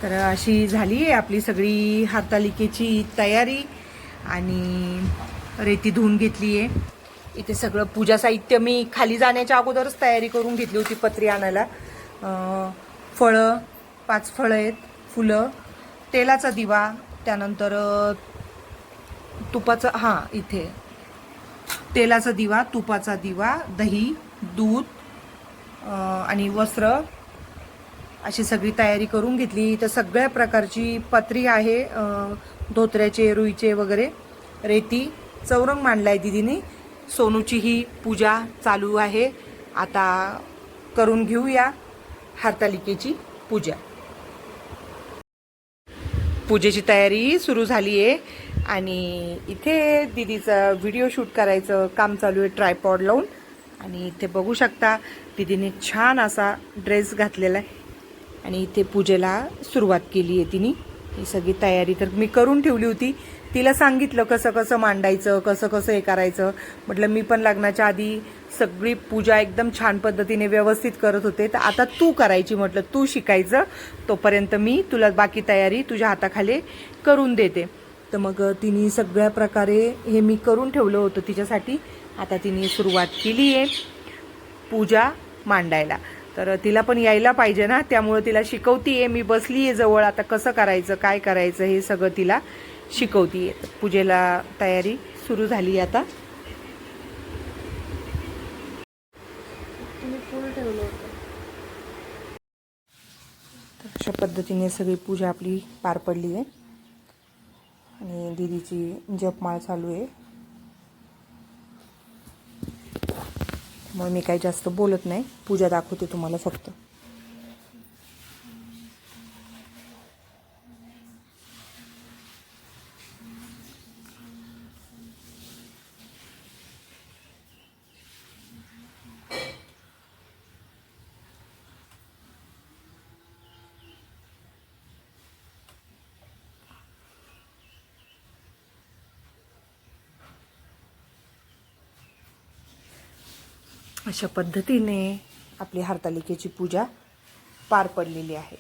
तर अशी झाली आहे आपली सगळी हरतालिकेची तयारी आणि रेती धुवून घेतली आहे। इथे सगळं पूजा साहित्य मी खाली जाण्याच्या अगोदरच तयारी करून घेतली होती पत्री आणायला। फळं 5 फळं आहेत, फुलं, तेलाचा दिवा, त्यानंतर तुपाचा इथे तेलाचा दिवा, तुपाचा दिवा, दही, दूध आणि वस्त्र अशी सगळी तयारी करून घेतली। तर सगळ्या प्रकारची पत्री आहे, धोत्र्याचे, रुईचे वगैरे, रेती, चौरंग मांडलाय दीदीने। सोनूची ही पूजा चालू आहे। आता करून घेऊया हरतालिकेची पूजा। पूजेची तयारी सुरू झाली आहे आणि इथे दीदीचा व्हिडिओ शूट करायचं काम चालू आहे ट्रायपॉड लावून। आणि इथे बघू शकता दीदीने छान असा ड्रेस घातलेला आहे आणि इथे पूजेला सुरुवात केली आहे तिने। ही सगळी तयारी तर मी करून ठेवली होती। तिला सांगितलं कसं कसं मांडायचं, कसं कसं हे करायचं। म्हटलं मी पण लग्नाच्या आधी सगळी पूजा एकदम छान पद्धतीने व्यवस्थित करत होते, तर आता तू करायची, म्हटलं तू शिकायचं, तोपर्यंत मी तुला बाकी तयारी तुझ्या हाताखाली करून देते। तर मग तिने सगळ्या प्रकारे हे मी करून ठेवलं होतं तिच्यासाठी। आता तिने सुरुवात केली आहे पूजा मांडायला। तर तिला पण यायला पाहिजे ना, त्यामुळे तिला शिकवतीये मी, बसलीये जवळ। आता कसं करायचं, काय करायचं हे सगळं तिला शिकवतीये। पूजेला तयारी सुरू झाली आता। तर अशा पद्धतीने सगळी पूजा आपली पार पडली आहे आणि दीदीची जपमाळ चालू आहे। मग मी काही जास्त बोलत नाही, पूजा दाखवते तुम्हाला फक्त। अशा पद्धतीने आपली हरतालिकेची पूजा पार पडलेली आहे।